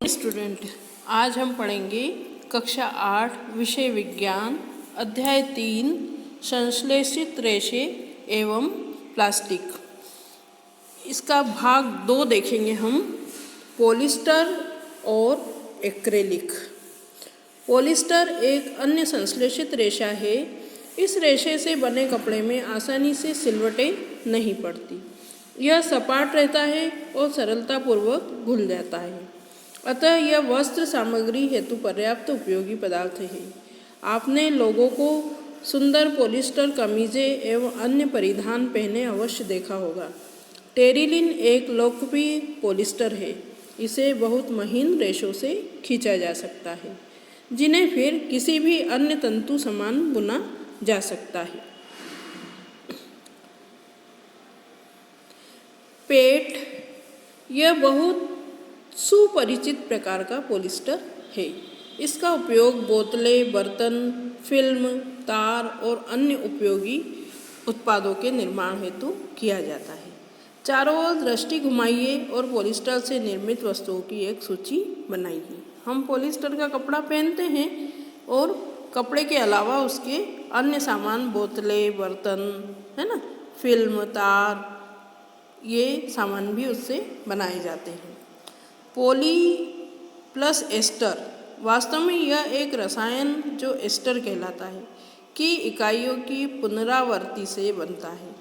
Student, आज हम पढ़ेंगे कक्षा 8 विषय विज्ञान अध्याय 3 संश्लेषित रेशे एवं प्लास्टिक। इसका भाग 2 देखेंगे हम, पॉलिस्टर और एक्रेलिक। पॉलिस्टर एक अन्य संश्लेषित रेशा है। इस रेशे से बने कपड़े में आसानी से सिलवटें नहीं पड़ती। यह सपाट रहता है और सरलतापूर्वक घुल जाता है, अतः यह वस्त्र सामग्री हेतु पर्याप्त उपयोगी पदार्थ है। आपने लोगों को सुंदर पॉलिस्टर कमीजें एवं अन्य परिधान पहने अवश्य देखा होगा। टेरिलिन एक लोकप्रिय पॉलिस्टर है। इसे बहुत महीन रेशों से खींचा जा सकता है, जिन्हें फिर किसी भी अन्य तंतु समान बुना जा सकता है। पेट यह बहुत सुपरिचित प्रकार का पॉलिस्टर है। इसका उपयोग बोतलें, बर्तन, फिल्म, तार और अन्य उपयोगी उत्पादों के निर्माण हेतु किया जाता है। चारों ओर दृष्टि घुमाइए और पॉलिस्टर से निर्मित वस्तुओं की एक सूची बनाइए। हम पॉलिस्टर का कपड़ा पहनते हैं और कपड़े के अलावा उसके अन्य सामान, बोतलें, बर्तन, है ना, फिल्म, तार, ये सामान भी उससे बनाए जाते हैं। पॉली प्लस एस्टर, वास्तव में यह एक रसायन जो एस्टर कहलाता है की इकाइयों की पुनरावृत्ति से बनता है।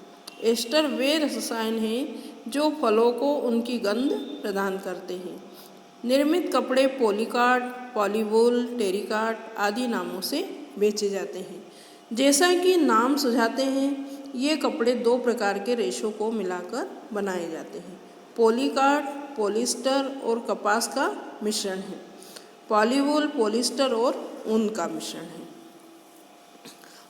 एस्टर वे रसायन हैं जो फलों को उनकी गंध प्रदान करते हैं। निर्मित कपड़े पॉलीकार्ड, पॉलीवूल, टेरिकाट आदि नामों से बेचे जाते हैं। जैसा कि नाम सुझाते हैं, ये कपड़े 2 प्रकार के रेशों को मिलाकर बनाए जाते हैं। पॉलीकार्ड पॉलिस्टर और कपास का मिश्रण है। पॉलीवूल पॉलिस्टर और ऊन का मिश्रण है।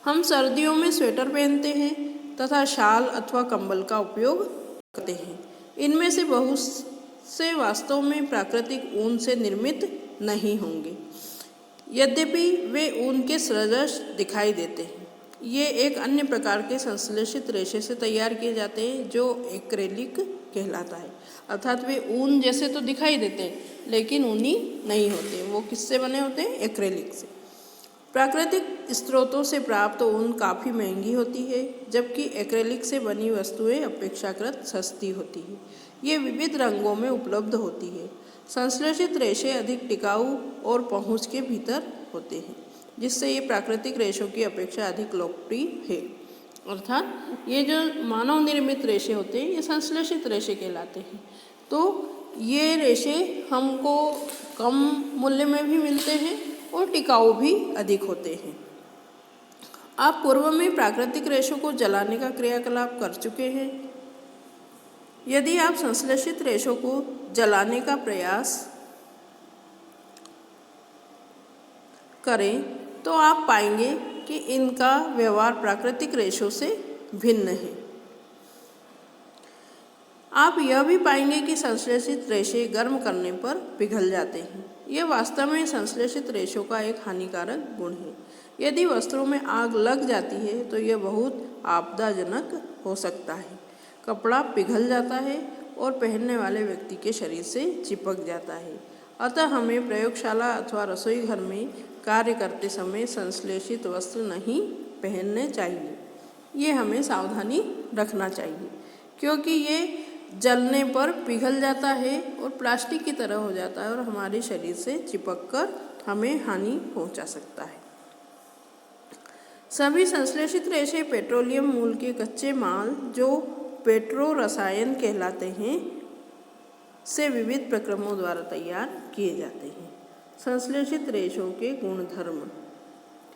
हम सर्दियों में स्वेटर पहनते हैं तथा शाल अथवा कंबल का उपयोग करते हैं। इनमें से बहुत से वास्तव में प्राकृतिक ऊन से निर्मित नहीं होंगे, यद्यपि वे ऊन के सदृश दिखाई देते हैं। ये एक अन्य प्रकार के संश्लेषित रेशे से तैयार किए जाते हैं जो एक्रेलिक कहलाता है। अर्थात वे ऊन जैसे तो दिखाई देते हैं लेकिन ऊनी नहीं होते। वो किससे बने होते हैं? एक्रेलिक से। प्राकृतिक स्रोतों से प्राप्त ऊन काफ़ी महंगी होती है, जबकि एक्रेलिक से बनी वस्तुएं अपेक्षाकृत सस्ती होती है। ये विविध रंगों में उपलब्ध होती है। संश्लेषित रेशे अधिक टिकाऊ और पहुंच के भीतर होते हैं, जिससे ये प्राकृतिक रेशों की अपेक्षा अधिक लोकप्रिय है। अर्थात ये जो मानव निर्मित रेशे होते हैं ये संश्लेषित रेशे कहलाते हैं। तो ये रेशे हमको कम मूल्य में भी मिलते हैं और टिकाऊ भी अधिक होते हैं। आप पूर्व में प्राकृतिक रेशों को जलाने का क्रियाकलाप कर चुके हैं। यदि आप संश्लेषित रेशों को जलाने का प्रयास करें तो आप पाएंगे कि इनका व्यवहार प्राकृतिक रेशों से भिन्न है। आप यह भी पाएंगे कि संश्लेषित रेशे गर्म करने पर पिघल जाते हैं। यह वास्तव में संश्लेषित रेशों का एक हानिकारक गुण है। यदि वस्त्रों में आग लग जाती है तो यह बहुत आपदाजनक हो सकता है। कपड़ा पिघल जाता है और पहनने वाले व्यक्ति के शरीर से चिपक जाता है। अतः हमें प्रयोगशाला अथवा रसोई घर में कार्य करते समय संश्लेषित वस्त्र नहीं पहनने चाहिए। ये हमें सावधानी रखना चाहिए, क्योंकि ये जलने पर पिघल जाता है और प्लास्टिक की तरह हो जाता है और हमारे शरीर से चिपककर हमें हानि पहुंचा सकता है। सभी संश्लेषित रेशे पेट्रोलियम मूल के कच्चे माल, जो पेट्रो रसायन कहलाते हैं, से विविध प्रक्रमों द्वारा तैयार किए जाते हैं। संश्लेषित रेशों के गुणधर्म,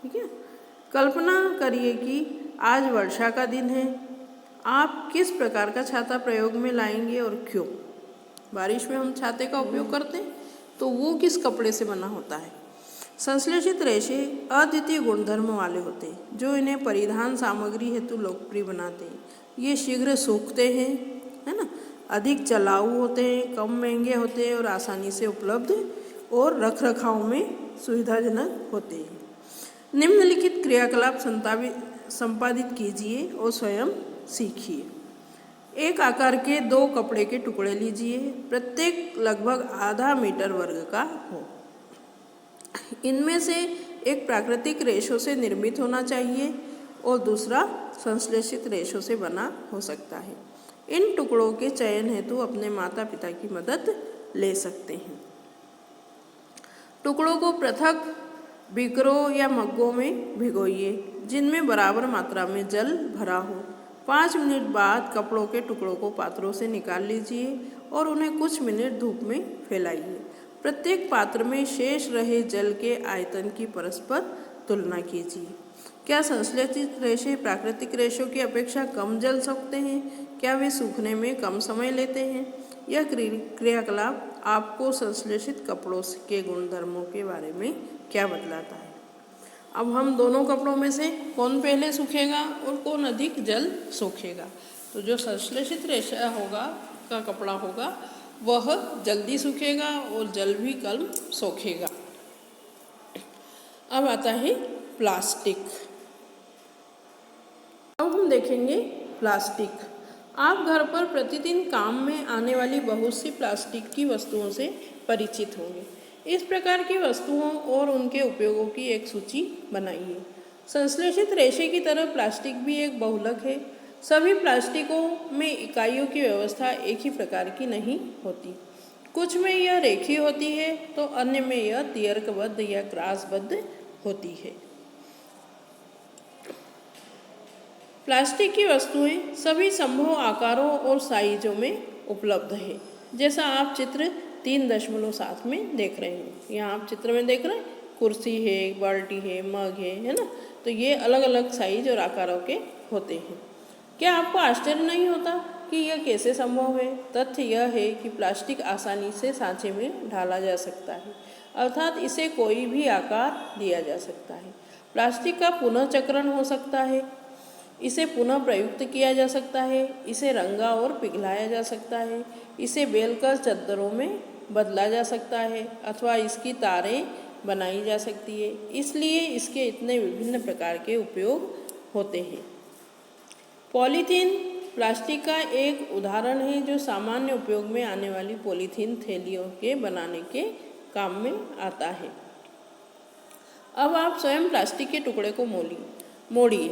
ठीक है। कल्पना करिए कि आज वर्षा का दिन है। आप किस प्रकार का छाता प्रयोग में लाएंगे और क्यों? बारिश में हम छाते का उपयोग करते हैं, तो वो किस कपड़े से बना होता है? संश्लेषित रेशे अद्वितीय गुणधर्म वाले होते हैं, जो इन्हें परिधान सामग्री हेतु लोकप्रिय बनाते हैं। ये शीघ्र सूखते हैं, है ना, अधिक चलाऊ होते हैं, कम महंगे होते हैं और आसानी से उपलब्ध और रख रखाव में सुविधाजनक होते हैं। निम्नलिखित क्रियाकलाप संपादित कीजिए और स्वयं सीखिए। एक आकार के 2 कपड़े के टुकड़े लीजिए, प्रत्येक लगभग आधा मीटर वर्ग का हो। इनमें से एक प्राकृतिक रेशों से निर्मित होना चाहिए और दूसरा संश्लेषित रेशों से बना हो सकता है। इन टुकड़ों के चयन हेतु अपने माता पिता की मदद ले सकते हैं। टुकड़ों को पृथक बीकरों या मग्गों में भिगोइए जिनमें बराबर मात्रा में जल भरा हो। 5 मिनट बाद कपड़ों के टुकड़ों को पात्रों से निकाल लीजिए और उन्हें कुछ मिनट धूप में फैलाइए। प्रत्येक पात्र में शेष रहे जल के आयतन की परस्पर तुलना कीजिए। क्या संश्लेषित रेशे प्राकृतिक रेशों की अपेक्षा कम जल सोखते हैं? क्या वे सूखने में कम समय लेते हैं? यह क्रियाकलाप आपको संश्लेषित कपड़ों के गुणधर्मों के बारे में क्या बतलाता है? अब हम दोनों कपड़ों में से कौन पहले सूखेगा और कौन अधिक जल सोखेगा? तो जो संश्लेषित रेशा होगा का कपड़ा होगा वह जल्दी सूखेगा और जल भी कम सोखेगा। अब आता है प्लास्टिक। अब हम देखेंगे प्लास्टिक। आप घर पर प्रतिदिन काम में आने वाली बहुत सी प्लास्टिक की वस्तुओं से परिचित होंगे। इस प्रकार की वस्तुओं और उनके उपयोगों की एक सूची बनाइए। संश्लेषित रेशे की तरह प्लास्टिक भी एक बहुलक है। सभी प्लास्टिकों में इकाइयों की व्यवस्था एक ही प्रकार की नहीं होती। कुछ में यह रेखीय होती है तो अन्य में यह दीर्घबद्ध या क्रॉसबद्ध होती है। प्लास्टिक की वस्तुएं सभी संभव आकारों और साइजों में उपलब्ध है, जैसा आप चित्र 3.7 में देख रहे हैं। यहाँ आप चित्र में देख रहे हैं कुर्सी है, बाल्टी है, मग है ना। तो ये अलग अलग साइज और आकारों के होते हैं। क्या आपको आश्चर्य नहीं होता कि यह कैसे संभव है? तथ्य यह है कि प्लास्टिक आसानी से सांचे में ढाला जा सकता है, अर्थात इसे कोई भी आकार दिया जा सकता है। प्लास्टिक का पुनः चक्रण हो सकता है, इसे पुनः प्रयुक्त किया जा सकता है, इसे रंगा और पिघलाया जा सकता है, इसे बेलकर चद्दरों में बदला जा सकता है अथवा इसकी तारें बनाई जा सकती है। इसलिए इसके इतने विभिन्न प्रकार के उपयोग होते हैं। पॉलीथीन प्लास्टिक का एक उदाहरण है जो सामान्य उपयोग में आने वाली पॉलीथीन थैलियों के बनाने के काम में आता है। अब आप स्वयं प्लास्टिक के टुकड़े को मोड़िए।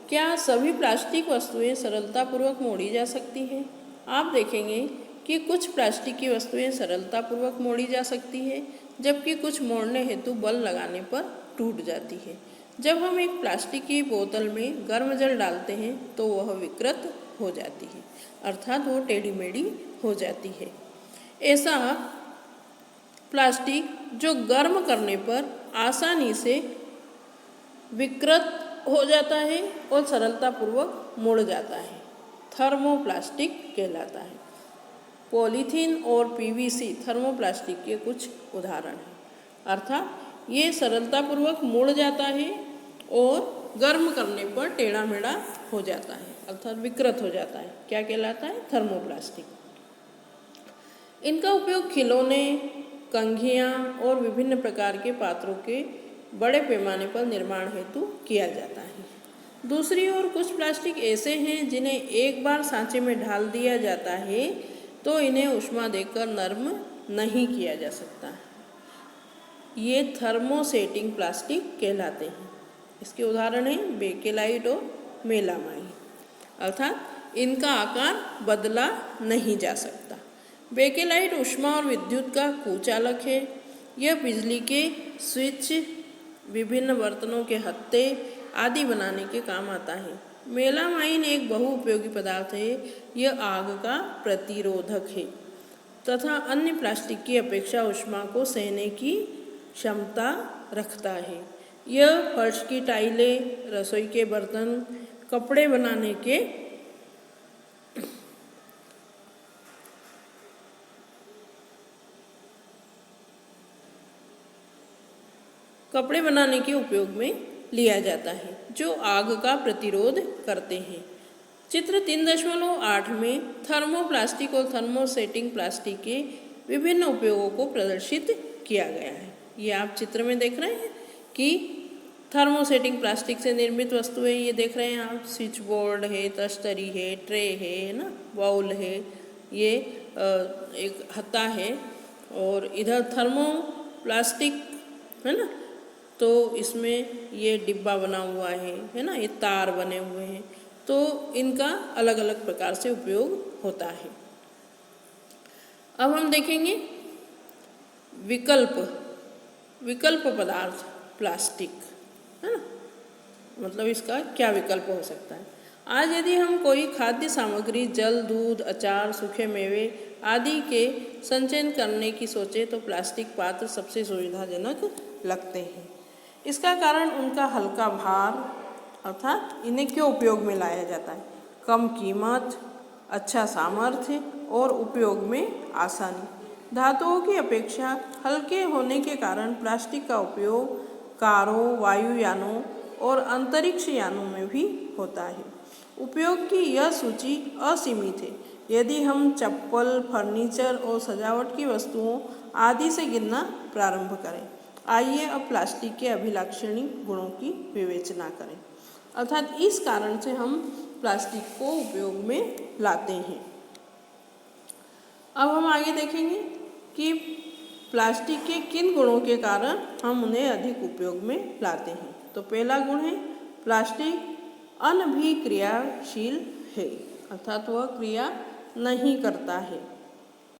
क्या सभी प्लास्टिक वस्तुएं सरलतापूर्वक मोड़ी जा सकती हैं? आप देखेंगे कि कुछ प्लास्टिक की वस्तुएं सरलतापूर्वक मोड़ी जा सकती है, जबकि कुछ मोड़ने हेतु बल लगाने पर टूट जाती है। जब हम एक प्लास्टिक की बोतल में गर्म जल डालते हैं तो वह विकृत हो जाती है, अर्थात वो टेढ़ी मेढ़ी हो जाती है। ऐसा प्लास्टिक जो गर्म करने पर आसानी से विकृत हो जाता है और सरलतापूर्वक मुड़ जाता है, थर्मोप्लास्टिक कहलाता है। पॉलीथीन और पीवीसी थर्मोप्लास्टिक के कुछ उदाहरण हैं, अर्थात ये सरलतापूर्वक मुड़ जाता है और गर्म करने पर टेढ़ा मेढ़ा हो जाता है, अर्थात विकृत हो जाता है। क्या कहलाता है? थर्मोप्लास्टिक। इनका उपयोग खिलौने, कंघियाँ और विभिन्न प्रकार के पात्रों के बड़े पैमाने पर निर्माण हेतु किया जाता है। दूसरी ओर कुछ प्लास्टिक ऐसे हैं जिन्हें एक बार सांचे में ढाल दिया जाता है तो इन्हें ऊष्मा देकर नरम नहीं किया जा सकता। ये थर्मोसेटिंग प्लास्टिक कहलाते हैं। इसके उदाहरण हैं बेकेलाइट और मेलामाइन, अर्थात इनका आकार बदला नहीं जा सकता। बेकेलाइट ऊष्मा और विद्युत का कुचालक है। यह बिजली के स्विच, विभिन्न बर्तनों के हत्थे आदि बनाने के काम आता है। मेलामाइन एक बहुउपयोगी पदार्थ है। यह आग का प्रतिरोधक है तथा अन्य प्लास्टिक की अपेक्षा ऊष्मा को सहने की क्षमता रखता है। यह फर्श की टाइलें, रसोई के बर्तन, कपड़े बनाने के उपयोग में लिया जाता है जो आग का प्रतिरोध करते हैं। चित्र 3.8 में थर्मोप्लास्टिक और थर्मोसेटिंग प्लास्टिक के विभिन्न उपयोगों को प्रदर्शित किया गया है। ये आप चित्र में देख रहे हैं कि थर्मोसेटिंग प्लास्टिक से निर्मित वस्तुएं ये देख रहे हैं आप, स्विच बोर्ड है, तस्तरी है, ट्रे है ना, बाउल है, ये एक हत्ता है। और इधर थर्मो प्लास्टिक है ना, तो इसमें ये डिब्बा बना हुआ है ना, ये तार बने हुए हैं, तो इनका अलग अलग प्रकार से उपयोग होता है। अब हम देखेंगे विकल्प पदार्थ प्लास्टिक, है ना, मतलब इसका क्या विकल्प हो सकता है। आज यदि हम कोई खाद्य सामग्री, जल, दूध, अचार, सूखे मेवे आदि के संचयन करने की सोचे तो प्लास्टिक पात्र सबसे सुविधाजनक लगते हैं। इसका कारण उनका हल्का भार, अर्थात इन्हें क्यों उपयोग में लाया जाता है, कम कीमत, अच्छा सामर्थ्य और उपयोग में आसानी। धातुओं की अपेक्षा हल्के होने के कारण प्लास्टिक का उपयोग कारों, वायुयानों और अंतरिक्ष यानों में भी होता है। उपयोग की यह सूची असीमित है। यदि हम चप्पल, फर्नीचर और सजावट की वस्तुओं आदि से गिनना प्रारंभ करें। आइए अब प्लास्टिक के अभिलाक्षणिक गुणों की विवेचना करें, अर्थात इस कारण से हम प्लास्टिक को उपयोग में लाते हैं। अब हम आगे देखेंगे कि प्लास्टिक के किन गुणों के कारण हम उन्हें अधिक उपयोग में लाते हैं। तो पहला गुण है प्लास्टिक अनभिक्रियाशील है, अर्थात वह क्रिया नहीं करता है।